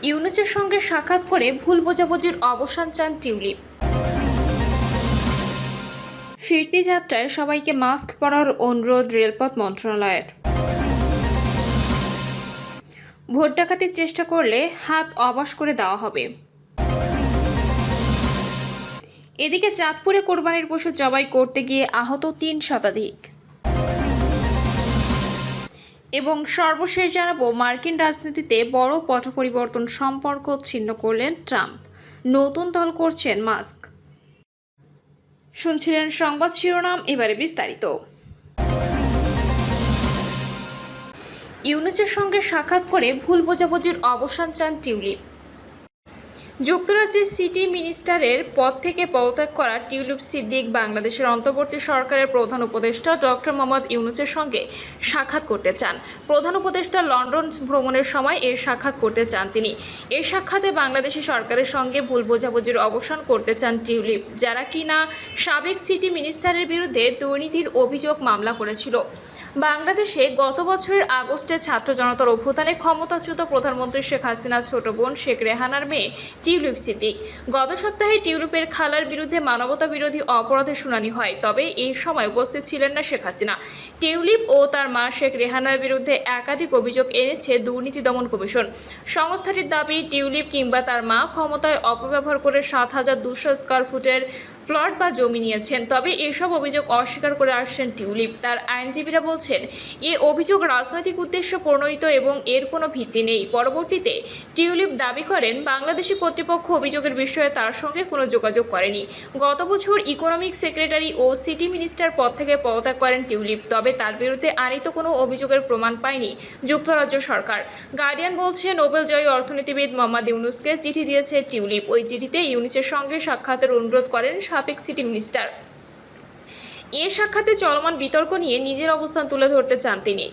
ইউনূসের সঙ্গে সাক্ষাৎ করে ভুল বোঝাবুঝির অবসান চান টিউলিপ। ফিরতি যাত্রায় সবাইকে মাস্ক পরার অনুরোধ রেলপথ মন্ত্রণালয়ের। ভোট ডাকাতির চেষ্টা করলে হাত অবশ করে দেওয়া হবে। এদিকে চাঁদপুরে কোরবানির পশু জবাই করতে গিয়ে আহত ৩ শতাধিক। এবং সর্বশেষ জানাবো, মার্কিন রাজনীতিতে বড় পট পরিবর্তন, সম্পর্ক ছিন্ন করলেন ট্রাম্প, নতুন দল করছেন মাস্ক। শুনছিলেন সংবাদ শিরোনাম, এবারে বিস্তারিত। ইউনূসের সঙ্গে সাক্ষাৎ করে ভুল বোঝাবুঝির অবসান চান টিউলিপ। যুক্তরাজ্যের সিটি মিনিস্টারের পদ থেকে পদত্যাগ করা টিউলিপ সিদ্দিক বাংলাদেশের অন্তর্বর্তী সরকারের প্রধান উপদেষ্টা ডক্টর মোহাম্মদ ইউনূসের সঙ্গে সাক্ষাৎ করতে চান। প্রধান উপদেষ্টা লন্ডন ভ্রমণের সময় এর সাক্ষাৎ করতে চান তিনি। এই সাক্ষাতে বাংলাদেশি সরকারের সঙ্গে ভুল বোঝাবুঝির অবসান করতে চান টিউলিপ, যারা কিনা সাবেক সিটি মিনিস্টারের বিরুদ্ধে দুর্নীতির অভিযোগ মামলা করেছিল। বাংলাদেশে গত বছরের আগস্টে ছাত্র জনতার অভ্যুত্থানে ক্ষমতাচ্যুত প্রধানমন্ত্রী শেখ হাসিনার ছোট বোন শেখ রেহানার মেয়ে টিউলিপ সিদ্দিক। গত সপ্তাহে টিউলিপের খালার বিরুদ্ধে মানবতা বিরোধী অপরাধের শুনানি হয়, তবে এই সময় উপস্থিত ছিলেন না শেখ হাসিনা। টিউলিপ ও তার মা শেখ রেহানার বিরুদ্ধে একাধিক অভিযোগ এনেছে দুর্নীতি দমন কমিশন। সংস্থাটির দাবি, টিউলিপ কিংবা তার মা ক্ষমতায় অপব্যবহার করে ৭,২০০ স্কয়ার ফুটের প্লট বা জমি নিয়েছেন, তবে এসব অভিযোগ অস্বীকার করে আসছেন টিউলিপ। তার আইনজীবীরা বলছেন, এ অভিযোগ রাজনৈতিক উদ্দেশ্য প্রণোদিত এবং এর কোনো ভিত্তি নেই। পরবর্তীতে টিউলিপ দাবি করেন, বাংলাদেশি কর্তৃপক্ষ অভিযোগের বিষয়ে তার সঙ্গে কোনো যোগাযোগ করেনি। গত বছর ইকোনমিক সেক্রেটারি ও সিটি মিনিস্টার পদ থেকে পদত্যাগ করেন টিউলিপ, তবে তার বিরুদ্ধে আনিত কোনো অভিযোগের প্রমাণ পায়নি যুক্তরাজ্য সরকার। গার্ডিয়ান বলছে, নোবেলজয়ী অর্থনীতিবিদ মোহাম্মদ ইউনূসকে চিঠি দিয়েছে টিউলিপ। ওই চিঠিতে ইউনূসের সঙ্গে সাক্ষাতের অনুরোধ করেন সাবেক সিটি মিনিস্টার। এ সাক্ষাতে চলমান বিতর্ক নিয়ে নিজের অবস্থান তুলে ধরতে চান তিনি।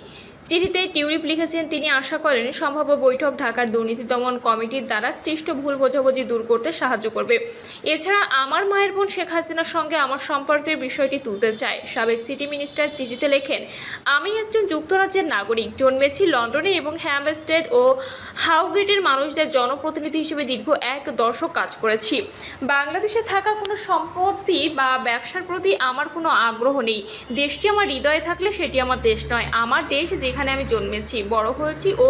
চিঠিতে টিউলিপ লিখেছেন, তিনি আশা করেন সম্ভাব্য বৈঠক ঢাকার দুর্নীতি দমন কমিটির দ্বারা সৃষ্ট ভুল বোঝাবুঝি দূর করতে সাহায্য করবে। এছাড়া আমার মায়ের বোন শেখ হাসিনার সঙ্গে আমার সম্পর্কের বিষয়টি তুলতে চায়। সাবেক সিটি মিনিস্টার চিঠিতে লেখেন, আমি একজন যুক্তরাজ্যের নাগরিক, জন্মেছি লন্ডনে এবং হ্যামস্টেড ও হাউগেটের মানুষদের জনপ্রতিনিধি হিসেবে দীর্ঘ ১ দশক কাজ করেছি। বাংলাদেশে থাকা কোনো সম্পত্তি বা ব্যবসার প্রতি আমার কোনো আগ্রহ নেই। দেশটি আমার হৃদয়ে থাকলে সেটি আমার দেশ নয়। আমার দেশ যেখানে আমি জন্মেছি, বড় হয়েছি ও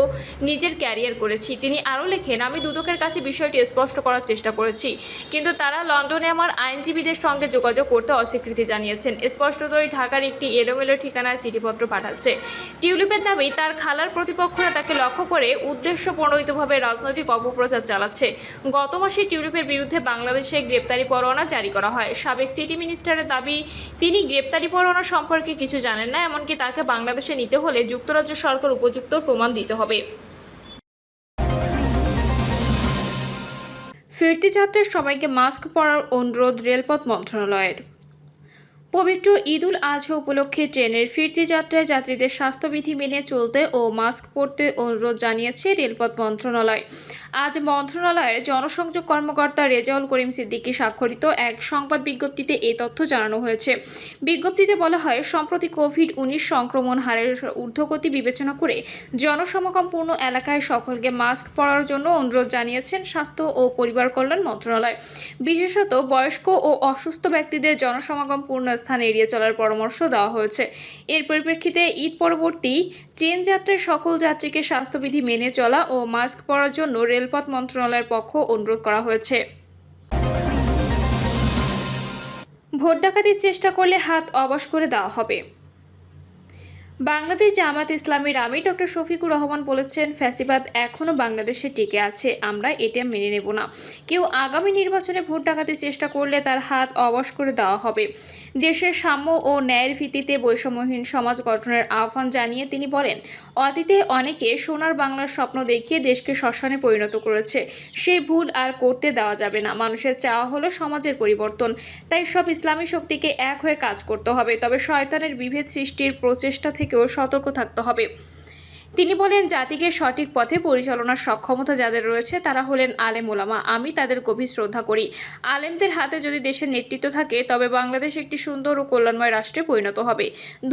নিজের ক্যারিয়ার করেছি। তিনি আরও লেখেন, আমি দুদকের কাছে বিষয়টি স্পষ্ট করার চেষ্টা করেছি, কিন্তু তারা লন্ডনে আমার আইনজীবীদের সঙ্গে যোগাযোগ করতে অস্বীকৃতি জানিয়েছেন। স্পষ্টতই ঢাকার একটি এলোমেলো ঠিকানায় চিঠিপত্র পাঠাচ্ছে। টিউলিপের দাবি, তার খালার প্রতিপক্ষরা তাকে লক্ষ্য করে উদ্দেশ্য প্রণোদিতভাবে রাজনৈতিক অপপ্রচার চালাচ্ছে। গত মাসে টিউলিপের বিরুদ্ধে বাংলাদেশে গ্রেপ্তারি পরোয়ানা জারি করা হয়। সাবেক সিটি মিনিস্টারের দাবি, তিনি গ্রেপ্তারি পরোয়ানা সম্পর্কে কিছু জানেন না, এমনকি তাকে বাংলাদেশে নিতে হলে যুক্তরাজ্য সরকার উপযুক্ত প্রমাণ দিতে হবে। ফিরতি যাত্রায় সবাইকে মাস্ক পরার অনুরোধ রেলপথ মন্ত্রণালয়ের। পবিত্র ঈদুল আজহা উপলক্ষে ট্রেনের ফিরতি যাত্রায় যাত্রীদের স্বাস্থ্যবিধি মেনে চলতে ও মাস্ক পরতে অনুরোধ জানিয়েছে রেলপথ মন্ত্রণালয়। আজ মন্ত্রণালয়ের জনসংযোগ কর্মকর্তা রেজাউল করিম সিদ্দিকী স্বাক্ষরিত এক সংবাদ বিজ্ঞপ্তিতে এই তথ্য জানানো হয়েছে। বিজ্ঞপ্তিতে বলা হয়, সম্প্রতি কোভিড-19 সংক্রমণ হারের ঊর্ধ্বগতি বিবেচনা করে জনসমাগমপূর্ণ এলাকায় সকলকে মাস্ক পরার জন্য অনুরোধ জানিয়েছেন স্বাস্থ্য ও পরিবার কল্যাণ মন্ত্রণালয়। বিশেষত বয়স্ক ও অসুস্থ ব্যক্তিদের জনসমাগমপূর্ণ স্থান এড়িয়ে চলার পরামর্শ দেওয়া হয়েছে। এর পরিপ্রেক্ষিতে ঈদ পরবর্তী ট্রেন যাত্রায় সকল যাত্রীকে স্বাস্থ্যবিধি মেনে চলা ও মাস্ক পরার জন্য রেলপথ মন্ত্রণালয়ের পক্ষ অনুরোধ করা হয়েছে। ভোট ডাকাতির চেষ্টা করলে হাত অবশ করে দেওয়া হবে। বাংলাদেশ জামায়াত ইসলামীর আমির ডক্টর শফিকুর রহমান বলেছেন, ফ্যাসিবাদ এখনো বাংলাদেশে টিকে আছে, আমরা এটা মেনে নেব না। কেউ আগামী নির্বাচনে ভোট ডাকাতির চেষ্টা করলে তার হাত অবশ করে দেওয়া হবে। দেশের সাম্য ও ন্যায়ের ভিত্তিতে বৈষম্যহীন সমাজ গঠনের আহ্বান জানিয়ে তিনি বলেন, অতীতে অনেকে সোনার বাংলার স্বপ্ন দেখিয়ে দেশকে শ্মশানে পরিণত করেছে, সেই ভুল আর করতে দেওয়া যাবে না। মানুষের চাওয়া হলো সমাজের পরিবর্তন, তাই সব ইসলামী শক্তিকে এক হয়ে কাজ করতে হবে, তবে শয়তানের বিভেদ সৃষ্টির প্রচেষ্টা থেকেও সতর্ক থাকতে হবে। তিনি বলেন, জাতিকে সঠিক পথে পরিচালনার সক্ষমতা যাদের রয়েছে তারা হলেন আলেম ওলামা। আমি তাদের গভীর শ্রদ্ধা করি। আলেমদের হাতে যদি দেশের নেতৃত্ব থাকে তবে বাংলাদেশ একটি সুন্দর ও কল্যাণময় রাষ্ট্রে পরিণত হবে।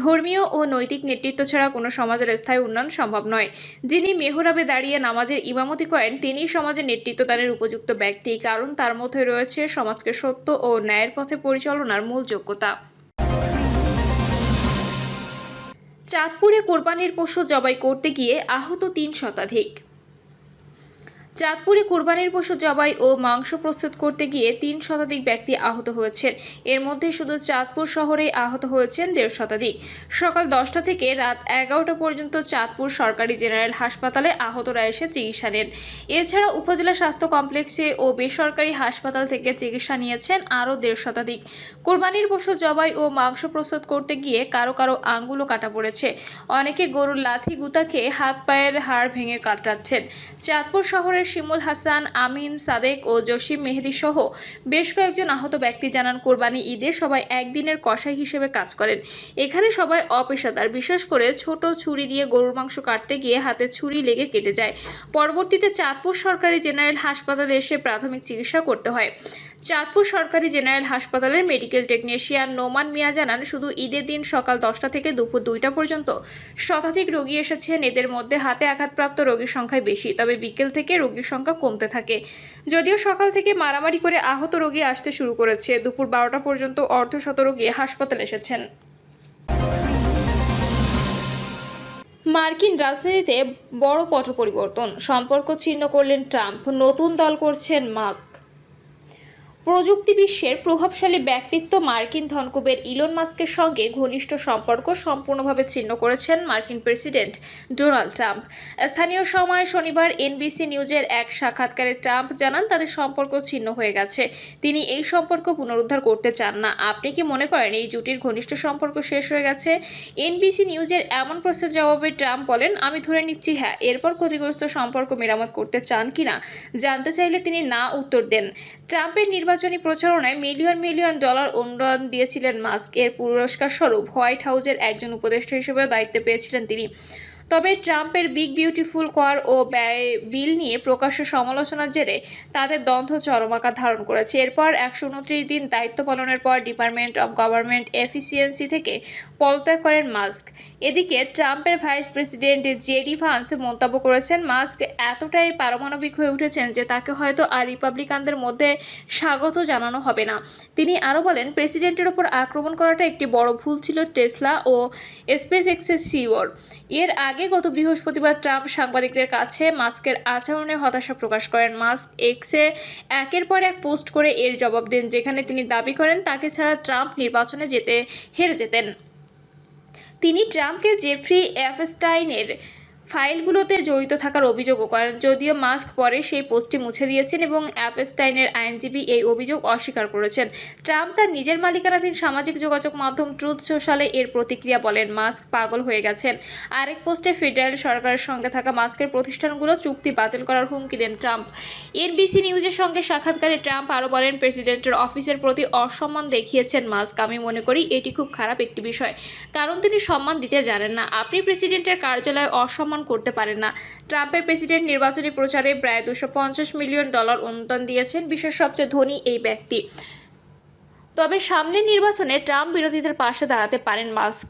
ধর্মীয় ও নৈতিক নেতৃত্ব ছাড়া কোনো সমাজের স্থায়ী উন্নয়ন সম্ভব নয়। যিনি মেহরাবে দাঁড়িয়ে নামাজের ইমামতি করেন তিনিই সমাজের নেতৃত্বদানের উপযুক্ত ব্যক্তি, কারণ তার মধ্যে রয়েছে সমাজকে সত্য ও ন্যায়ের পথে পরিচালনার মূল যোগ্যতা। চাঁদপুরে কোরবানির পশু জবাই করতে গিয়ে আহত ৩ শতাধিক। চাঁদপুরে কোরবানির পশু জবাই ও মাংস প্রস্তুত করতে গিয়ে ৩ শতাধিক ব্যক্তি আহত হয়েছেন। এর মধ্যে শুধু চাঁদপুর শহরেই আহত হয়েছেন ১.৫ শতাধিক। সকাল ১০টা থেকে রাত ১১টা পর্যন্ত চাঁদপুর সরকারি জেনারেল হাসপাতালে আহতরা এসে চিকিৎসা নেন। এছাড়া উপজেলা স্বাস্থ্য কমপ্লেক্সে ও বেসরকারি হাসপাতাল থেকে চিকিৎসা নিয়েছেন আরও ১.৫ শতাধিক। কোরবানির পশু জবাই ও মাংস প্রস্তুত করতে গিয়ে কারো কারো আঙ্গুলও কাটা পড়েছে। অনেকে গরুর লাথি গুঁতা খেয়ে হাত পায়ের হাড় ভেঙে কাটাচ্ছেন। চাঁদপুর শহরের শিমুল হাসান, আমিন, সাদেক ও জসিম মেহেদী সহ বেশ কয়েকজন আহত ব্যক্তি জানান, কোরবানি ঈদে সবাই একদিনের কসাই হিসেবে কাজ করেন। এখানে সবাই অপেশাদার। বিশেষ করে ছোট ছুরি দিয়ে গরুর মাংস কাটতে গিয়ে হাতে ছুরি লেগে কেটে যায়। পরবর্তীতে চাঁদপুর সরকারি জেনারেল হাসপাতালে এসে প্রাথমিক চিকিৎসা করতে হয়। চাঁদপুর সরকারি জেনারেল হাসপাতালের মেডিকেল টেকনিশিয়ান নোমান মিয়া জানান, শুধু ঈদের দিন সকাল 10টা থেকে দুপুর 2টা পর্যন্ত শতাধিক রোগী এসেছেন। এদের মধ্যে হাতে আঘাতপ্রাপ্ত রোগীর সংখ্যা বেশি, তবে বিকেল থেকে রোগীর সংখ্যা কমতে থাকে। যদিও সকাল থেকে মারামারি করে আহত রোগী আসতে শুরু করেছে। দুপুর 12টা পর্যন্ত অর্ধশত রোগী হাসপাতালে এসেছেন। মার্কিন রাজনীতিতে বড় পট পরিবর্তন, সম্পর্ক ছিন্ন করলেন ট্রাম্প, নতুন দল করছেন মাস্ক। প্রযুক্তি বিশ্বের প্রভাবশালী ব্যক্তিত্ব মার্কিন ধনকুবের ইলন মাস্কের সঙ্গে ঘনিষ্ঠ সম্পর্ক সম্পূর্ণভাবে ছিন্ন করেছেন মার্কিন প্রেসিডেন্ট ডোনাল্ড ট্রাম্প। স্থানীয় সময় শনিবার এনবিসি নিউজের এক সাক্ষাৎকারে ট্রাম্প জানান, তাদের সম্পর্ক ছিন্ন হয়ে গেছে। তিনি এই সম্পর্ক পুনরুদ্ধার করতে চান না। আপনি কি মনে করেন এই জুটির ঘনিষ্ঠ সম্পর্ক শেষ হয়ে গেছে? এনবিসি নিউজের এমন প্রশ্নের জবাবে ট্রাম্প বলেন, আমি ধরে নিচ্ছি হ্যাঁ। এরপর ক্ষতিগ্রস্ত সম্পর্ক মেরামত করতে চান কিনা জানতে চাইলে তিনি না উত্তর দেন। ট্রাম্পের নির্বাচনী প্রচারণায় মিলিয়ন মিলিয়ন ডলার অনুদান দিয়েছিলেন মাস্ক। এর পুরস্কার স্বরূপ হোয়াইট হাউসের একজন উপদেষ্টা হিসেবেও দায়িত্ব পেয়েছিলেন তিনি। তবে ট্রাম্পের বিগ বিউটিফুল কর ও ব্যয় বিল নিয়ে প্রকাশ্য সমালোচনার জেরে তাদের দ্বন্দ্ব চরম আকার ধারণ করেছে। এরপর 129 দিন দায়িত্ব পালনের পর ডিপার্টমেন্ট অব গভর্নমেন্ট এফিসিয়েন্সি থেকে পদত্যাগ করেন মাস্ক। এদিকে ট্রাম্পের ভাইস প্রেসিডেন্ট জেডি ভান্স মন্তব্য করেছেন, মাস্ক এতটাই পারমাণবিক হয়ে উঠেছেন যে তাকে হয়তো আর রিপাবলিকানদের মধ্যে স্বাগত জানানো হবে না। তিনি আরও বলেন, প্রেসিডেন্টের ওপর আক্রমণ করাটা একটি বড় ভুল ছিল টেসলা ও স্পেস এক্সের সিইওর। এর আগে গত বৃহস্পতিবার ট্রাম্প সাংবাদিকদের কাছে মাস্কের আচরণে হতাশা প্রকাশ করেন। মাস্ক এক্সে একের পর এক পোস্ট করে এর জবাব দেন, যেখানে তিনি দাবি করেন তাকে ছাড়া ট্রাম্প নির্বাচনে হেরে যেতেন। তিনি ট্রাম্পকে জেফ্রি এপস্টাইনের ফাইলগুলোতে জড়িত থাকার অভিযোগও করেন। যদিও মাস্ক পরে সেই পোস্টটি মুছে দিয়েছেন এবং এপস্টাইনের আইনজীবী এই অভিযোগ অস্বীকার করেছেন। ট্রাম্প তার নিজের মালিকানাধীন সামাজিক যোগাযোগ মাধ্যম ট্রুথ সোশ্যালে এর প্রতিক্রিয়া বলেন, মাস্ক পাগল হয়ে গেছেন। আরেক পোস্টে ফেডারেল সরকারের সঙ্গে থাকা মাস্কের প্রতিষ্ঠানগুলো চুক্তি বাতিল করার হুমকি দেন ট্রাম্প। এনবিসি নিউজের সঙ্গে সাক্ষাৎকারে ট্রাম্প আরও বলেন, প্রেসিডেন্টের অফিসের প্রতি অসম্মান দেখিয়েছেন মাস্ক। আমি মনে করি এটি খুব খারাপ একটি বিষয়, কারণ তিনি সম্মান দিতে জানেন না। আপনি প্রেসিডেন্টের কার্যালয়ে অসম্মান করতে পারেন না। ট্রাম্পের প্রেসিডেন্ট নির্বাচনী প্রচারে প্রায় $250 মিলিয়ন অনুদান দিয়েছেন বিশ্বের সবচেয়ে ধনী এই ব্যক্তি। তবে সামনের নির্বাচনে ট্রাম্প বিরোধীদের পাশে দাঁড়াতে পারেন মাস্ক।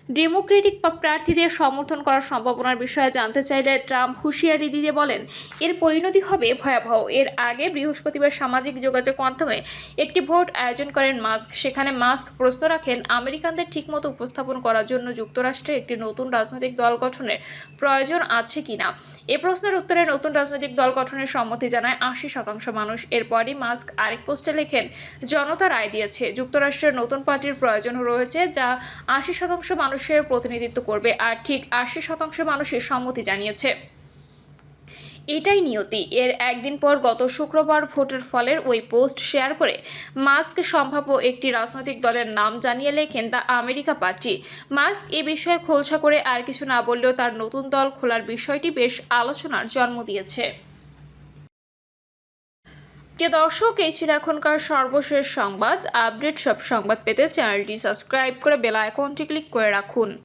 ডেমোক্রেটিক প্রার্থীদের সমর্থন করার সম্ভাবনার বিষয়ে জানতে চাইলে ট্রাম্প হুঁশিয়ারি দিয়ে বলেন, এর পরিণতি হবে ভয়াবহ। এর আগে বৃহস্পতিবার সামাজিক যোগাযোগ মাধ্যমে একটি ভোট আয়োজন করেন মাস্ক। সেখানে মাস্ক প্রশ্ন রাখেন, আমেরিকানদের ঠিকমতো উপস্থাপন করার জন্য যুক্তরাষ্ট্রে একটি নতুন রাজনৈতিক দল গঠনের প্রয়োজন আছে কিনা। এ প্রশ্নের উত্তরে নতুন রাজনৈতিক দল গঠনের সম্মতি জানায় 80% মানুষ। এরপরই মাস্ক আরেক পোস্টে লেখেন, জনতা রায় দিয়েছে। যুক্তরাষ্ট্রের নতুন পার্টির প্রয়োজন রয়েছে যা 80% মানুষের প্রতিনিধিত্ব করবে, আর ঠিক 80% মানুষের সম্মতি জানিয়েছে। এটাই নিয়তি। এর একদিন পর গত শুক্রবার ভোটের ফলের ওই পোস্ট শেয়ার করে মাস্ক সম্ভাব্য একটি রাজনৈতিক দলের নাম জানিয়ে লেখেন, দ্য আমেরিকা পার্টি। মাস্ক এ বিষয়ে খোলসা করে আর কিছু না বললেও তার নতুন দল খোলার বিষয়টি বেশ আলোচনার জন্ম দিয়েছে। প্রিয় দর্শক, এই ছিল এখনকার সর্বশেষ সংবাদ আপডেট। সব সংবাদ পেতে চ্যানেলটি সাবস্ক্রাইব করে বেল আইকনটি ক্লিক করে রাখুন।